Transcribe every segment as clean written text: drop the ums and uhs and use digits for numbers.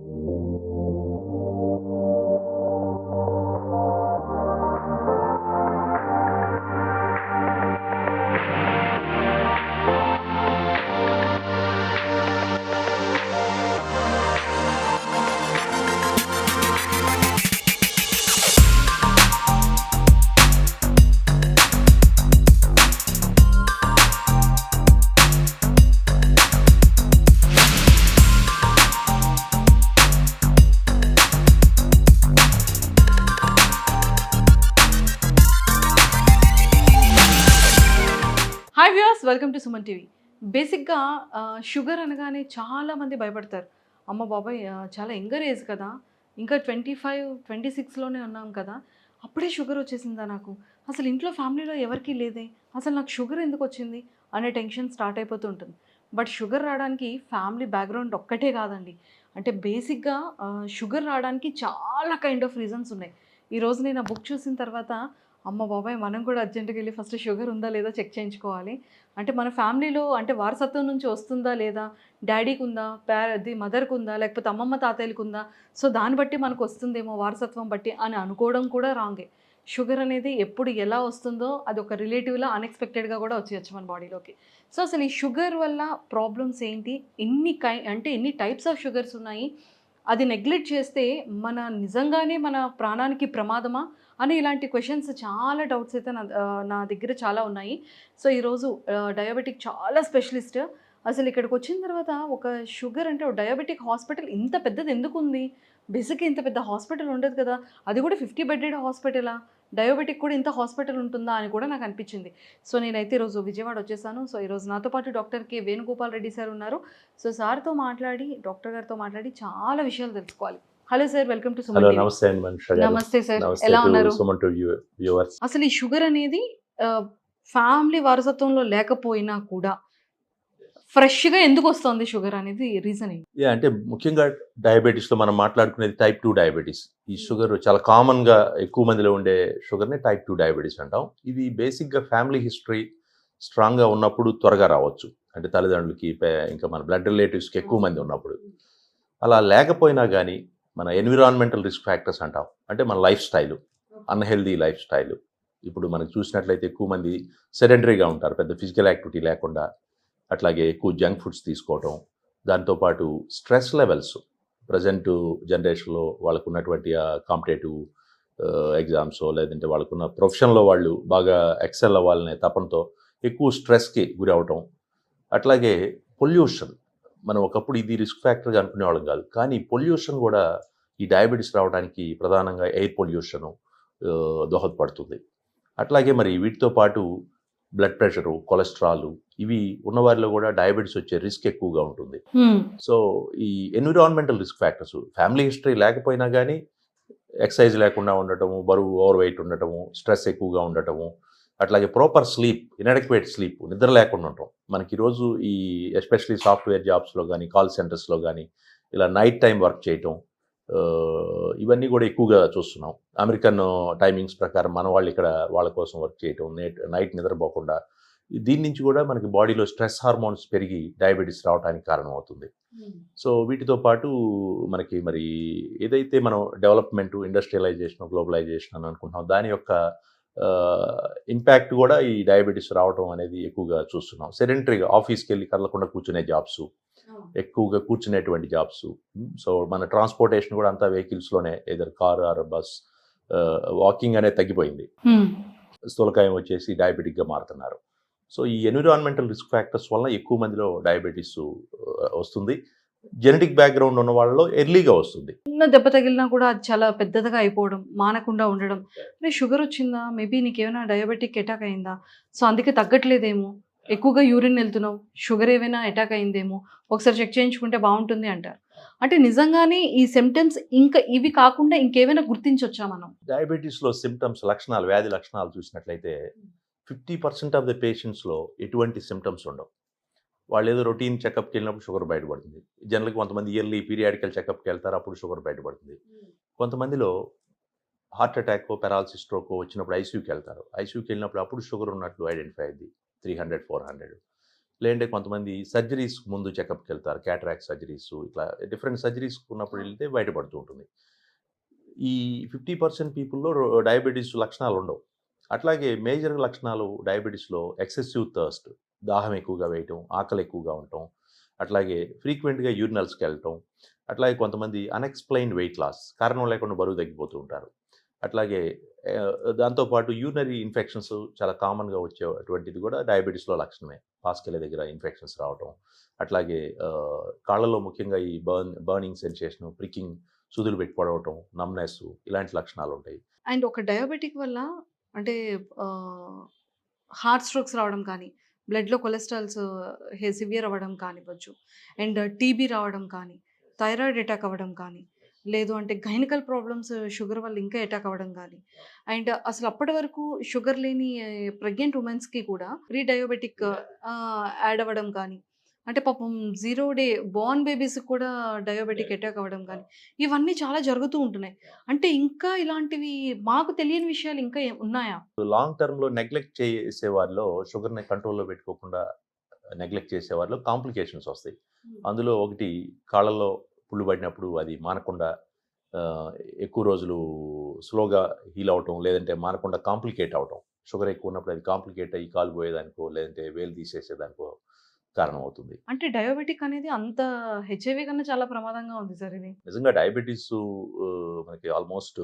Hi viewers, welcome to Suman TV. బేసిక్గా sugar అనగానే చాలామంది భయపడతారు. అమ్మ బాబాయ్, చాలా యంగర్ ఏజ్ కదా, ఇంకా 25-26లోనే ఉన్నాం కదా, అప్పుడే షుగర్ వచ్చేసిందా నాకు, అసలు ఇంట్లో ఫ్యామిలీలో ఎవరికీ లేదే, అసలు నాకు షుగర్ ఎందుకు వచ్చింది అనే టెన్షన్ స్టార్ట్ అయిపోతూ ఉంటుంది. బట్ షుగర్ రావడానికి ఫ్యామిలీ బ్యాక్గ్రౌండ్ ఒక్కటే కాదండి. అంటే బేసిక్గా షుగర్ రావడానికి చాలా కైండ్ ఆఫ్ రీజన్స్ ఉన్నాయి. ఈరోజు నేను ఆ బుక్ చూసిన తర్వాత అమ్మ బాబాయ్, మనం కూడా అర్జెంటుగా వెళ్ళి ఫస్ట్ షుగర్ ఉందా లేదా చెక్ చేయించుకోవాలి. అంటే మన ఫ్యామిలీలో అంటే వారసత్వం నుంచి వస్తుందా లేదా, డాడీకి ఉందా, మదర్కి ఉందా, లేకపోతే అమ్మమ్మ తాతయ్యలకు ఉందా, సో దాన్ని బట్టి మనకు వస్తుందేమో వారసత్వం బట్టి అని అనుకోవడం కూడా రాంగే. షుగర్ అనేది ఎప్పుడు ఎలా వస్తుందో అది ఒక రిలేటివ్లా అన్ఎక్స్పెక్టెడ్గా కూడా వచ్చేయచ్చు మన బాడీలోకి. సో అసలు ఈ షుగర్ వల్ల ప్రాబ్లమ్స్ ఏంటి, ఎన్ని టైప్స్ ఆఫ్ షుగర్స్ ఉన్నాయి, అది నెగ్లెక్ట్ చేస్తే నిజంగానే మన ప్రాణానికి ప్రమాదమా అని ఇలాంటి క్వశ్చన్స్, చాలా డౌట్స్ అయితే నా దగ్గర చాలా ఉన్నాయి. సో ఈరోజు డయాబెటిక్ చాలా స్పెషలిస్ట్ అసలు ఇక్కడికి వచ్చిన తర్వాత ఒక షుగర్ అంటే ఒక డయాబెటిక్ హాస్పిటల్ ఇంత పెద్దది ఎందుకు ఉంది, బేసిక్గా ఇంత పెద్ద హాస్పిటల్ ఉండదు కదా, అది కూడా 50 బెడ్డెడ్ హాస్పిటలా, డయాబెటిక్ కూడా ఇంత హాస్పిటల్ ఉంటుందా అని కూడా నాకు అనిపించింది. సో నేనైతే ఈరోజు విజయవాడ వచ్చేసాను. సో ఈరోజు నాతో పాటు doctor K Venugopal Reddy sir ఉన్నారు. సో సార్తో మాట్లాడి, డాక్టర్ గారితో మాట్లాడి చాలా విషయాలు తెలుసుకోవాలి. Hello sir, welcome to Suman TV. నమస్తే అండి మనీషా గారు. నమస్తే సార్, నమస్తే ఎలా టు ఉన్నారు? Suman to viewers. అసలు ఈ షుగర్ అనేది ఫ్యామిలీ వారసత్వంలో లేకపోయినా కూడా ఫ్రెష్గా ఎందుకు వస్తుంది షుగర్ అనేది రీజన్ ఏంటి? అంటే ముఖ్యంగా డయాబెటీస్లో మనం మాట్లాడుకునేది టైప్ 2 డయాబెటీస్. ఈ షుగర్ చాలా కామన్గా ఎక్కువ మందిలో ఉండే షుగర్ని టైప్ 2 డయాబెటీస్ అంటాం. ఇది బేసిక్గా ఫ్యామిలీ హిస్టరీ స్ట్రాంగ్గా ఉన్నప్పుడు త్వరగా రావచ్చు. అంటే తల్లిదండ్రులకి, ఇంకా మన బ్లడ్ రిలేటివ్స్కి ఎక్కువ మంది ఉన్నప్పుడు. అలా లేకపోయినా కానీ మన ఎన్విరాన్మెంటల్ రిస్క్ ఫ్యాక్టర్స్ అంటాం. అంటే మన life style, unhealthy life style. ఇప్పుడు మనకు చూసినట్లయితే ఎక్కువ మంది సెడెంటరీగా ఉంటారు, పెద్ద ఫిజికల్ యాక్టివిటీ లేకుండా. అట్లాగే ఎక్కువ జంక్ ఫుడ్స్ తీసుకోవటం, దాంతోపాటు స్ట్రెస్ లెవెల్స్ ప్రజెంట్ జనరేషన్లో వాళ్ళకు ఉన్నటువంటి కాంపిటేటివ్ ఎగ్జామ్స్, లేదంటే వాళ్ళకున్న ప్రొఫెషన్లో వాళ్ళు బాగా ఎక్సెల్ అవ్వాలనే తపనతో ఎక్కువ స్ట్రెస్కి గురి అవటం. అట్లాగే పొల్యూషన్, మనం ఒకప్పుడు ఇది రిస్క్ ఫ్యాక్టర్గా అనుకునేవాళ్ళం కాదు, కానీ పొల్యూషన్ కూడా ఈ డయాబెటీస్ రావడానికి ప్రధానంగా ఎయిర్ పొల్యూషను దోహదపడుతుంది. అట్లాగే మరి వీటితో పాటు బ్లడ్ ప్రెషరు, కొలెస్ట్రాల్, ఇవి ఉన్నవారిలో కూడా డయాబెటీస్ వచ్చే రిస్క్ ఎక్కువగా ఉంటుంది. సో ఈ environmental risk factors, family history లేకపోయినా కానీ ఎక్సర్సైజ్ లేకుండా ఉండటము, బరువు ఓవర్ వెయిట్ ఉండటము, స్ట్రెస్ ఎక్కువగా ఉండటము, అట్లాగే ప్రాపర్ స్లీప్, ఇన్అడెక్వేట్ స్లీప్, నిద్ర లేకుండా ఉండటం. మనకి ఈరోజు ఈ ఎస్పెషలీ సాఫ్ట్వేర్ జాబ్స్లో కానీ, కాల్ సెంటర్స్లో కానీ ఇలా నైట్ టైం వర్క్ చేయటం, ఇవన్నీ కూడా ఎక్కువగా చూస్తున్నాం. అమెరికన్ టైమింగ్స్ ప్రకారం మన వాళ్ళు ఇక్కడ వాళ్ళ కోసం వర్క్ చేయటం, నైట్ నిద్రపోకుండా, దీని నుంచి కూడా మనకి బాడీలో స్ట్రెస్ హార్మోన్స్ పెరిగి డయాబెటీస్ రావడానికి కారణం అవుతుంది. సో వీటితో పాటు మనకి మరి ఏదైతే మనం డెవలప్మెంట్, ఇండస్ట్రియలైజేషన్, గ్లోబలైజేషన్ అని అనుకుంటున్నాం, దాని యొక్క ఇంపాక్ట్ కూడా ఈ డయాబెటీస్ రావడం అనేది ఎక్కువగా చూస్తున్నాం. సెడెంటరీగా ఆఫీస్కి వెళ్ళి కదలకుండా కూర్చునే జాబ్స్, ఎక్కువగా కూర్చునేటువంటి జాబ్స్. సో మన ట్రాన్స్పోర్టేషన్ కూడా అంతా వెహికల్స్లోనే, either car or bus, walking అనేది తగ్గిపోయింది. స్థూలకాయం వచ్చేసి డయాబెటిక్గా మారుతున్నారు. సో ఈ ఎన్విరాన్మెంటల్ రిస్క్ ఫ్యాక్టర్స్ వల్ల ఎక్కువ మందిలో డయాబెటీస్ వస్తుంది. జెనెటిక్ బ్యాక్గ్రౌండ్ ఉన్న వాళ్ళలో ఎర్లీగా వస్తుంది. చిన్న దెబ్బ తగిలినా కూడా అది చాలా పెద్దదిగా అయిపోవడం, మానకుండా ఉండడం. అంటే షుగర్ వచ్చిందా, మేబీ నీకేమైనా డయాబెటిక్ అటాక్ అయిందా, సో అందుకే తగ్గట్లేదేమో, ఎక్కువగా యూరిన్ వెళ్తున్నావు, షుగర్ ఏమైనా అటాక్ అయిందేమో, ఒకసారి చెక్ చేయించుకుంటే బాగుంటుంది అంటారు. అంటే నిజంగానే ఈ సిమ్టమ్స్ ఇంకా ఇవి కాకుండా ఇంకేమైనా గుర్తించవచ్చా మనం? డయాబెటీస్లో సిమ్టమ్స్, లక్షణాలు, వ్యాధి లక్షణాలు చూసినట్లయితే 50% ఆఫ్ ద పేషెంట్స్లో ఎటువంటి సిమ్టమ్స్ ఉండవు. వాళ్ళు ఏదో రొటీన్ చెకప్కి వెళ్ళినప్పుడు షుగర్ బయటపడుతుంది. జనరల్గా కొంతమంది ఇయర్లీ పీరియాడికల్ చెకప్కి వెళ్తారు, అప్పుడు షుగర్ బయటపడుతుంది. కొంతమందిలో హార్ట్ అటాక్, పెరాలసిస్, స్ట్రోక్ వచ్చినప్పుడు ఐసీయూకి వెళ్తారు. ఐసీయూకి వెళ్ళినప్పుడు అప్పుడు షుగర్ ఉన్నట్లు ఐడెంటిఫై అయింది, 300, 400. లేదంటే కొంతమంది సర్జరీస్ ముందు చెకప్కి వెళ్తారు, క్యాటరాక్ట్ సర్జరీస్, ఇట్లా డిఫరెంట్ సర్జరీస్ ఉన్నప్పుడు వెళ్తే బయటపడుతూ ఉంటుంది. ఈ 50% పీపుల్‌లో డయాబెటిస్ లక్షణాలు ఉండవు. అట్లాగే మేజర్ లక్షణాలు డయాబెటిస్‌లో ఎక్సెసివ్ థర్స్ట్, దాహం ఎక్కువగా వేయటం, ఆకలి ఎక్కువగా ఉండటం, అట్లాగే ఫ్రీక్వెంట్‌గా యూరినల్స్‌కి వెళ్ళటం, అట్లాగే కొంతమంది అన్‌ఎక్స్‌ప్లెయిన్డ్ వెయిట్ లాస్, కారణం లేకుండా బరువు తగ్గిపోతూ ఉంటారు. అట్లాగే దాంతో పాటు యూరినరీ ఇన్ఫెక్షన్స్ చాలా కామన్‌గా వచ్చేటువంటిది కూడా డయాబెటిస్‌లో లక్షణమే. పాస్కెళ్ళ దగ్గర ఇన్ఫెక్షన్స్ రావటం, అట్లాగే కాళ్ళలో ముఖ్యంగా ఈ బర్నింగ్ సెన్సేషన్, ప్రికింగ్, సూదులు పెట్టి పొడవటం, నమ్‌నెస్, ఇలాంటి లక్షణాలు ఉంటాయి. అండ్ ఒక డయాబెటిక్ వల్ల అంటే హార్ట్ స్ట్రోక్స్ రావడం కానీ, బ్లడ్‌లో కొలెస్ట్రాల్స్ సివియర్ అవ్వడం కానివ్వచ్చు. అండ్ టీబీ రావడం కానీ, థైరాయిడ్ అటాక్ అవ్వడం కానీ, లేదు అంటే గైనకల్ ప్రాబ్లమ్స్ షుగర్ వల్ల ఇంకా అటాక్ అవ్వడం కానీ. అండ్ అసలు అప్పటి వరకు షుగర్ లేని ప్రెగ్నెంట్ వుమెన్స్‌కి కూడా ప్రీ డయాబెటిక్ యాడ్ అవ్వడం కానీ, అంటే పాపం 0 డే బోర్న్ బేబీస్‌కి కూడా డయాబెటిక్ అటాక్ అవ్వడం కానీ, ఇవన్నీ చాలా జరుగుతూ ఉంటున్నాయి. అంటే ఇంకా ఇలాంటివి మాకు తెలియని విషయాలు ఇంకా ఉన్నాయా? లాంగ్ టర్మ్‌లో నెగ్లెక్ట్ చేసేవారిలో, షుగర్‌ని కంట్రోల్‌లో పెట్టుకోకుండా నెగ్లెక్ట్ చేసేవారిలో కాంప్లికేషన్స్ వస్తాయి. అందులో ఒకటి, కాళ్ళలో పుళ్ళు పడినప్పుడు అది మానకుండా ఎక్కువ రోజులు స్లోగా హీల్ అవ్వటం, లేదంటే మానకుండా కాంప్లికేట్ అవ్వటం. షుగర్ ఎక్కువ ఉన్నప్పుడు అది కాంప్లికేట్ అయ్యి కాలు పోయేదానికో, లేదంటే వేలు తీసేసేదానికో కారణమవుతుంది. అంటే డయాబెటిక్ అనేది అంత హెచ్ఐవి కన్నా చాలా ప్రమాదంగా ఉంది సార్ ఇది. నిజంగా డయాబెటిస్ మనకి ఆల్మోస్ట్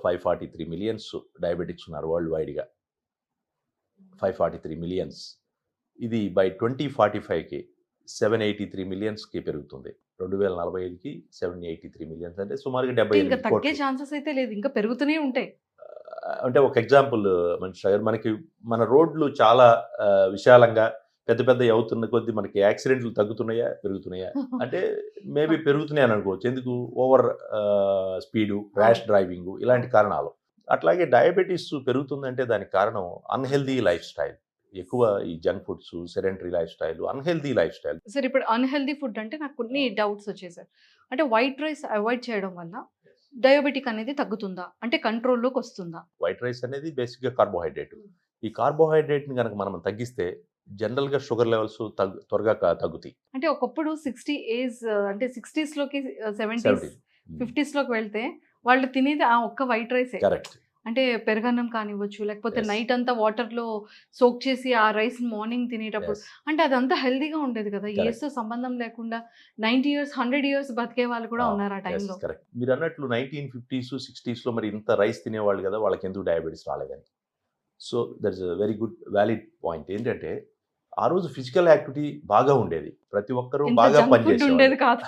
543 మిలియన్స్ డయాబెటిక్స్ ఉన్నారు వరల్డ్ వైడ్‌గా. 543 మిలియన్స్. ఇది బై 2045కి 783 మిలియన్స్‌కి పెరుగుతుంది. 2045కి 783 మిలియన్స్ అంటే సుమారుగా ఇంకా 78 తగ్గే కోట్లు. ఛాన్సెస్ అయితే లేదు. ఇంకా పెరుగుతూనే ఉంటాయి. అంటే ఒక ఎగ్జాంపుల్ మనకి మన రోడ్లు చాలా విశాలంగా పెద్ద పెద్దయి అవుతున్న కొద్దీ మనకి యాక్సిడెంట్లు తగ్గుతున్నాయా? పెరుగుతున్నాయా? అంటే మేబీ పెరుగుతున్నాయి అని అనుకోవచ్చు. ఎందుకు? ఓవర్ స్పీడు, ర్యాష్ డ్రైవింగు, ఇలాంటి కారణాలు. అట్లాగే డయాబెటిస్ పెరుగుతుందంటే దానికి కారణం అన్‌హెల్తీ లైఫ్ స్టైల్. ఎక్కువ ఈ junk foods, sedentary life style, unhealthy life style. Sir ఇప్పుడు అన్‌హెల్తీ ఫుడ్ అంటే నాకు కొన్ని డౌట్స్ వచ్చాయి సార్. అంటే వైట్ రైస్ అవాయిడ్ చేయడం వల్ల డయాబెటిక్ అనేది తగ్గుతుందా? అంటే కంట్రోల్‌లోకి వస్తుందా? వైట్ రైస్ అనేది బేసిక్‌గా కార్బోహైడ్రేట్. ఈ కార్బోహైడ్రేట్‌ని గనక మనం తగ్గిస్తే జనరల్‌గా షుగర్ లెవెల్స్ త్వరగా తగ్గుతాయి. అంటే ఒకప్పుడు 60 ఏజ్ అంటే 60స్‌లోకి 70స్, 70. 50స్‌లోకి వెళ్తే వాళ్ళు తినేది ఆ ఒక్క వైట్ రైసే. కరెక్ట్. అంటే పెరుగన్నం కానివ్వచ్చు, లేకపోతే Yes. నైట్ అంతా వాటర్‌లో సోక్ చేసి ఆ రైస్ మార్నింగ్ తినేటప్పుడు Yes. అంటే అదంతా హెల్తీగా ఉండేది కదా! Correct. ఏజ్‌తో సంబంధం లేకుండా 90 ఇయర్స్, 100 ఇయర్స్ బతికే వాళ్ళు కూడా ఉన్నారు ఆ yes, టైంలో. కరెక్ట్. మీరన్నట్లు 1950స్, 60స్‌లో మరి ఇంత రైస్ తినేవాళ్ళు కదా! వాళ్ళకెందుకు డయాబెటిస్ రాలేదని. So, that is a very good valid point. ఏంటంటే, ఆ రోజు ఫిజికల్ యాక్టివిటీ బాగా ఉండేది. ప్రతి ఒక్కరు ఇంత బాగా జంక్ ఫుడ్ పనిచేసేవాళ్ళు. ఉండేది కాదు.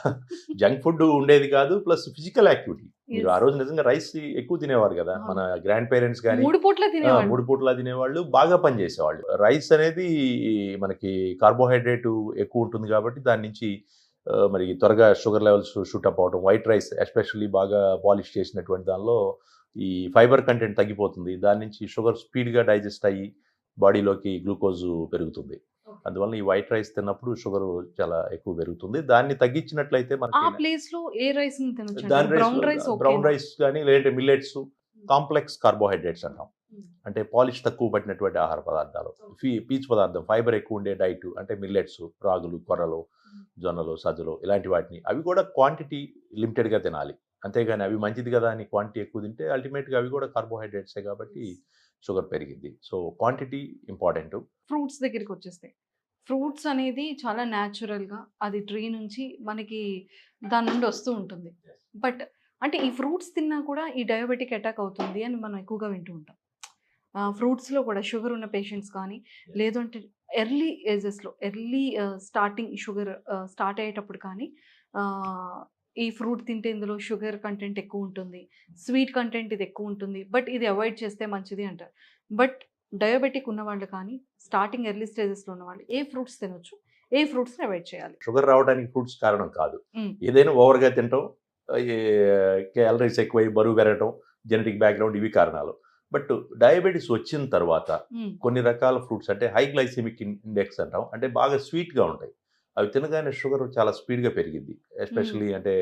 జంక్ ఫుడ్ ఉండేది కాదు. Plus physical activity. మీరు యెస్. ఆ రోజు నిజంగా రైస్ ఎక్కువ తినేవారు కదా! అవును. మన గ్రాండ్ పేరెంట్స్ గాని 3 పూట్ల తినేవాళ్ళు. 3 పూటలా తినేవాళ్ళు, బాగా పనిచేసేవాళ్ళు. రైస్ అనేది మనకి కార్బోహైడ్రేట్ ఎక్కువ ఉంటుంది కాబట్టి దాని నుంచి మరి త్వరగా షుగర్ లెవెల్స్ షూట్ అప్ అవ్వడం. వైట్ రైస్ ఎస్పెషల్లీ బాగా పాలిష్ చేసినటువంటి దానిలో ఈ ఫైబర్ కంటెంట్ తగ్గిపోతుంది. దాని నుంచి షుగర్ స్పీడ్‌గా డైజెస్ట్ అయ్యి బాడీలోకి గ్లూకోజ్ పెరుగుతుంది. అందువల్ల ఈ వైట్ రైస్ తిన్నప్పుడు షుగర్ చాలా ఎక్కువ పెరుగుతుంది. దాన్ని తగ్గించినట్లయితే ఆ మనకి ప్లేస్‌లో ఏ రైస్‌ని తినొచ్చండి? దాని బ్రౌన్ రైస్ బ్రౌన్ ఓకేనా? రైస్ గాని, లేదంటే మిల్లెట్స్, కాంప్లెక్స్ కార్బోహైడ్రేట్స్ అంటాం. హ్మ్. అంటే పాలిష్ తక్కువ పట్టినటువంటి ఆహార పదార్థాలు. పీచు పదార్థం, ఫైబర్ ఎక్కువ ఉండే డైట్ అంటే మిల్లెట్స్, రాగులు, కొర్రలు, జొన్నలు, సజ్జలు, ఇలాంటి వాటిని. అవి కూడా క్వాంటిటీ లిమిటెడ్‌గా తినాలి. అంతేగాని అవి మంచిది కదా అని క్వాంటిటీ ఎక్కువ తింటే అల్టిమేట్‌గా అవి కూడా కార్బోహైడ్రేట్సే కాబట్టి షుగర్ పెరిగిద్ది. So, quantity important. ఫ్రూట్స్ దగ్గరికొచ్చేస్తే. ఫ్రూట్స్ అనేది చాలా న్యాచురల్‌గా అది ట్రీ నుంచి మనకి దాని నుండి వస్తూ ఉంటుంది. బట్ అంటే ఈ ఫ్రూట్స్ తిన్నా కూడా ఈ డయాబెటిక్ అటాక్ అవుతుంది అని మనం ఎక్కువగా వింటూ ఉంటాం. ఫ్రూట్స్‌లో కూడా షుగర్ ఉన్న పేషెంట్స్ కానీ, లేదు అంటే ఎర్లీ ఏజెస్‌లో స్టార్టింగ్ షుగర్ స్టార్ట్ అయ్యేటప్పుడు కానీ ఆహ్, ఈ ఫ్రూట్ తింటే ఇందులో షుగర్ కంటెంట్ ఎక్కువ ఉంటుంది. స్వీట్ కంటెంట్ ఇది ఎక్కువ ఉంటుంది. బట్ ఇది అవాయిడ్ చేస్తే మంచిది అంటారు. బట్ డయాబెటిక్ ఉన్నవాళ్ళు కానీ, స్టార్టింగ్ ఎర్లీ స్టేజెస్‌లో ఉన్నవాళ్ళు ఏ ఫ్రూట్స్ తినొచ్చు? ఏ ఫ్రూట్స్‌ని అవాయిడ్ చేయాలి? షుగర్ రావడానికి ఫ్రూట్స్ కారణం కాదు. హ్మ్. ఏదైనా ఓవర్‌గా తినటం, ఈ క్యాలరీస్ ఎక్కువై బరువు పెరగటం, జెనెటిక్ బ్యాక్‌గ్రౌండ్, ఇవి కారణాలు. బట్ డయాబెటిస్ వచ్చిన తర్వాత హ్మ్. కొన్ని రకాల ఫ్రూట్స్ అంటే హై గ్లైసెమిక్ ఇండెక్స్ అంటాం. అంటే బాగా స్వీట్‌గా ఉంటాయి. అవి తినగానే షుగర్ చాలా స్పీడ్‌గా పెరిగిద్ది. ఎస్పెషల్లీ అంటే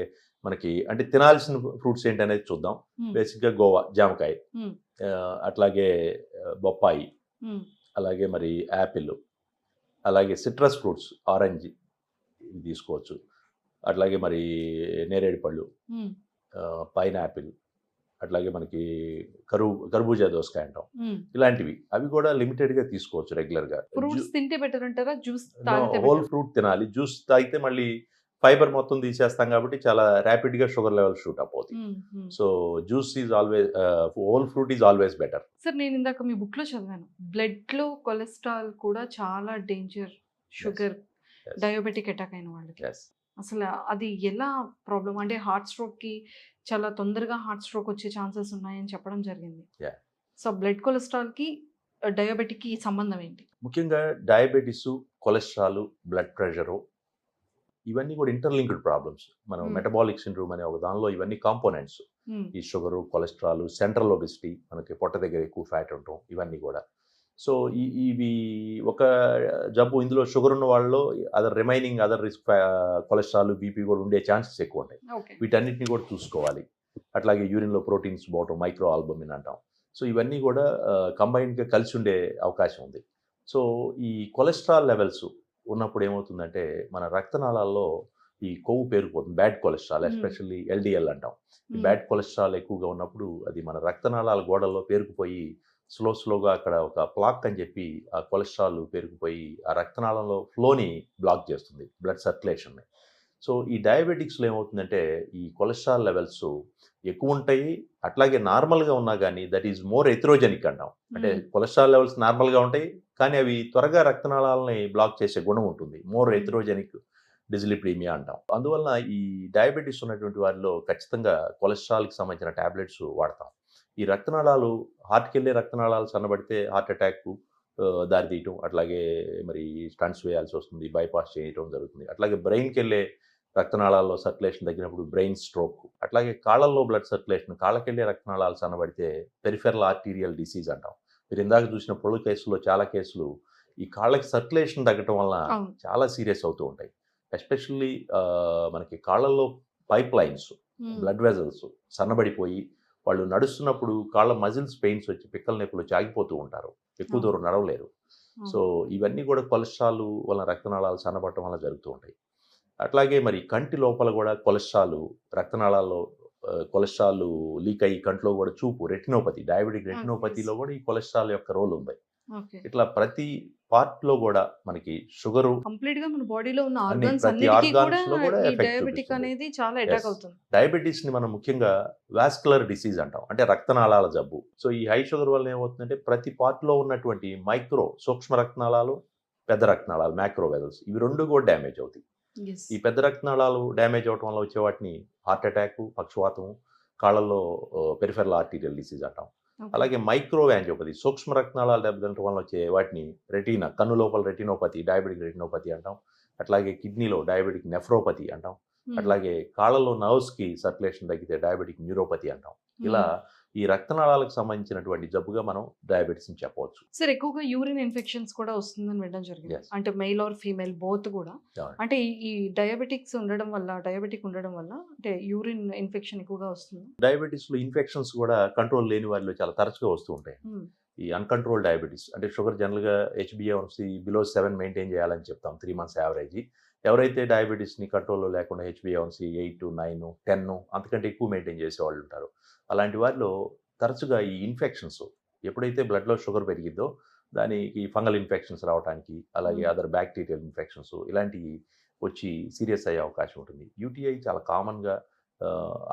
మనకి అంటే తినాల్సిన ఫ్రూట్స్ ఏంటనేది చూద్దాం. హ్మ్. బేసిక్‌గా గోవా, జామకాయ, హ్మ్. అట్లాగే బొప్పాయి, హ్మ్. అలాగే మరి యాపిల్, అలాగే సిట్రస్ ఫ్రూట్స్, ఆరెంజ్ ఇవి తీసుకోవచ్చు. అట్లాగే మరి నేరేడు పళ్ళు, మ్మ్. పైనాపిల్, అట్లాగే మనకి కర్బూజా దోసకాయ అంటాం. మ్మ్. ఇలాంటివి అవి కూడా లిమిటెడ్గా తీసుకోవచ్చు రెగ్యులర్గా. ఫ్రూట్స్ తింటే బెటర్ అంటారా, జ్యూస్ తాగితే హోల్ better? ఫ్రూట్ తినాలి. జ్యూస్ తాగితే మళ్ళీ ఫైబర్ మొత్తం తీసేస్తాం కాబట్టి చాలా ర్యాపిడ్గా షుగర్ లెవెల్ షూట్ అప్ అవుతాయి. మ్మ్. మ్మ్. So juice is always, whole fruit is always better. Sir నేను ఇందాక మీ బుక్లో చదివాను, బ్లడ్లో కొలెస్ట్రాల్ కూడా చాలా డేంజర్, షుగర్ డయాబెటిక్ అటాక్ అయిన వాళ్ళకి. అసలు అది ఎలా ప్రాబ్లం అంటే హార్ట్ స్ట్రోక్కి చాలా తొందరగా హార్ట్ స్ట్రోక్ వచ్చే ఛాన్సెస్ ఉన్నాయని చెప్పడం జరిగింది. Yeah. సో బ్లడ్ కొలెస్ట్రాల్కి డయాబెటిక్కి సంబంధం ఏంటి? ముఖ్యంగా డయాబెటీసు, కొలెస్ట్రాల్, బ్లడ్ ప్రెషరు ఇవన్నీ కూడా ఇంటర్లింక్డ్ ప్రాబ్లమ్స్. మనం మెటబాలిక్ సిండ్రోమ్ అనే ఒక దానిలో ఇవన్నీ కాంపోనెంట్స్. మ్మ్. ఈ షుగరు, కొలెస్ట్రాల్, సెంట్రల్ ఒబెసిటీ, మనకి పొట్ట దగ్గర ఎక్కువ ఫ్యాట్ ఉండటం, ఇవన్నీ కూడా. సో ఇవి ఒక జబ్బు. ఇందులో షుగర్ ఉన్న వాళ్ళలో remaining other risk cholesterol, BP కూడా ఉండే ఛాన్సెస్ ఎక్కువ ఉంటాయి. ఓకే. వీటన్నిటిని కూడా చూసుకోవాలి. అట్లాగే యూరిన్లో ప్రోటీన్స్ పోవటం, మైక్రో ఆల్బమిన్ అంటాం. సో ఇవన్నీ కూడా కంబైన్డ్గా కలిసి ఉండే అవకాశం ఉంది. సో ఈ కొలెస్ట్రాల్ లెవెల్స్ ఉన్నప్పుడు ఏమవుతుందంటే మన రక్తనాళాల్లో ఈ కొవ్వు పేరుకుపోతుంది, బ్యాడ్ కొలెస్ట్రాల్, ఎస్పెషల్లీ ఎల్డిఎల్ అంటాం. ఈ బ్యాడ్ కొలెస్ట్రాల్ ఎక్కువగా ఉన్నప్పుడు అది మన రక్తనాళాల గోడల్లో పేరుకుపోయి స్లోగా అక్కడ ఒక ప్లాక్ అని చెప్పి ఆ కొలెస్ట్రాల్ పేరుకుపోయి ఆ రక్తనాళంలో ఫ్లోని బ్లాక్ చేస్తుంది, బ్లడ్ సర్క్యులేషన్ని. సో ఈ డయాబెటిక్స్లో ఏమవుతుందంటే ఈ కొలెస్ట్రాల్ లెవెల్స్ ఎక్కువ ఉంటాయి. అట్లాగే నార్మల్గా ఉన్నా కానీ దట్ ఈజ్ మోర్ ఎథ్రోజెనిక్ అంటాం. అంటే కొలెస్ట్రాల్ లెవెల్స్ నార్మల్గా ఉంటాయి కానీ అవి త్వరగా రక్తనాళాలని బ్లాక్ చేసే గుణం ఉంటుంది. మోర్ ఎథ్రోజెనిక్ డిజిలిప్రీమియా అంటాం. అందువలన ఈ డయాబెటీస్ ఉన్నటువంటి వారిలో ఖచ్చితంగా కొలెస్ట్రాల్కి సంబంధించిన ట్యాబ్లెట్స్ వాడతాం. ఈ రక్తనాళాలు, హార్ట్కి వెళ్ళే రక్తనాళాలు సన్నబడితే హార్ట్ అటాక్ దారితీయటం, అట్లాగే మరి స్టంట్స్ వేయాల్సి వస్తుంది, బైపాస్ చేయటం జరుగుతుంది. అట్లాగే బ్రెయిన్కి వెళ్ళే రక్తనాళాల్లో సర్క్యులేషన్ తగ్గినప్పుడు బ్రెయిన్ స్ట్రోక్, అట్లాగే కాళ్ళల్లో బ్లడ్ సర్క్యులేషన్, కాళ్ళకెళ్ళే రక్తనాళాలు సన్నబడితే పెరిఫెరల్ ఆర్టీరియల్ డిసీజ్ అంటాం. మీరు ఇందాక చూసిన పొళ్ళు కేసులో చాలా కేసులు ఈ కాళ్ళకి సర్క్యులేషన్ తగ్గటం వల్ల చాలా సీరియస్ అవుతూ ఉంటాయి. ఎస్పెషల్లీ మనకి కాళ్ళల్లో పైప్ లైన్స్, బ్లడ్ వెజల్స్ సన్నబడిపోయి వాళ్ళు నడుస్తున్నప్పుడు కాళ్ళ మజిల్స్ పెయిన్స్ వచ్చి పిక్కల నొప్పులు చాగిపోతూ ఉంటారు, ఎక్కువ దూరం నడవలేరు. సో ఇవన్నీ కూడా కొలెస్ట్రాల్ వల్ల రక్తనాళాలు సన్నబడటం వల్ల జరుగుతూ ఉంటాయి. అట్లాగే మరి కంటి లోపల కూడా కొలెస్ట్రాల్, రక్తనాళాల్లో కొలెస్ట్రాల్ లీక్ అయ్యి కంట్లో కూడా చూపు, రెటినోపతి, డయాబెటిక్ రెటినోపతిలో కూడా ఈ కొలెస్ట్రాల్ యొక్క రోల్ ఉంది. ఇట్లా ప్రతి పార్ట్ లో కూడా మనకి షుగరు కంప్లీట్ గా మన బాడీలో ఉన్న ఆర్గన్స్ ప్రతి అన్నిటికీ ఆర్గాన్స్ లో కూడా కూడా ఈ ఎఫెక్ట్ డయాబెటిక్ చూపిస్తుంది. అనేది చాలా అటాక్ అవుతుంది. డయాబెటీస్ ని మనం ముఖ్యంగా వాస్కులర్ డిసీజ్ అంటాం, అంటే రక్తనాళాల జబ్బు. సో ఈ హై షుగర్ వల్ల ఏమవుతుందంటే ప్రతి పార్ట్ లో ఉన్నటువంటి మైక్రో సూక్ష్మ రక్తనాళాలు, పెద్ద రక్తనాళాలు, మ్యాక్రో వెజల్స్, ఇవి రెండు కూడా డ్యామేజ్ అవుతాయి. ఈ పెద్ద రక్తనాళాలు డ్యామేజ్ అవటం వల్ల వచ్చే వాటిని హార్ట్ అటాక్, పక్షవాతం, కాళ్ళల్లో పెరిఫెరల్ ఆర్టీరియల్ డిసీజ్ అంటాం. అలాగే మైక్రో యాంజియోపతి, సూక్ష్మ రక్తనాళాలు దెబ్బతినటం వల్ల వచ్చే వాటిని రెటీనా, కన్ను లోపల రెటినోపతి, డయాబెటిక్ రెటినోపతి అంటాం. అట్లాగే కిడ్నీలో డయాబెటిక్ నెఫ్రోపతి అంటాం. అట్లాగే కాళ్ళలో నర్వ్స్కి సర్క్యులేషన్ తగ్గితే డయాబెటిక్ న్యూరోపతి అంటాం. ఇలా ఈ రక్తనాళాలకు సంబంధించినటువంటి జబ్బుగా మనం డయాబెటీస్ ని చెప్పవచ్చు. సార్ ఎక్కువగా యూరిన్ ఇన్ఫెక్షన్స్ కూడా వస్తుందని వినడం జరిగింది. అంటే మెయిల్ ఆర్ ఫీమేల్ బోత్ కూడా. అంటే ఈ డయాబెటిక్ ఉండడం వల్ల అంటే యూరిన్ ఇన్ఫెక్షన్ ఎక్కువగా వస్తుంది. డయాబెటీస్ లో ఇన్ఫెక్షన్స్ కూడా కంట్రోల్ లేని వారిలో చాలా తరచుగా వస్తూ ఉంటాయి. ఈ అన్కంట్రోల్ డయాబెటీస్ అంటే షుగర్ జనరల్గా HbA1c బిలో 7 మెయింటైన్ చేయాలని చెప్తాం, 3 months యావరేజ్. ఎవరైతే డయాబెటీస్ని కంట్రోల్లో లేకుండా HbA1c 8, 9, 10 అంతకంటే ఎక్కువ మెయింటైన్ చేసే వాళ్ళు ఉంటారు. అలాంటి వారిలో తరచుగా ఈ ఇన్ఫెక్షన్స్, ఎప్పుడైతే బ్లడ్లో షుగర్ పెరిగిద్దో దానికి ఫంగల్ ఇన్ఫెక్షన్స్ రావడానికి, అలాగే అదర్ బ్యాక్టీరియల్ ఇన్ఫెక్షన్స్ ఇలాంటివి వచ్చి సీరియస్ అయ్యే అవకాశం ఉంటుంది. UTI చాలా కామన్గా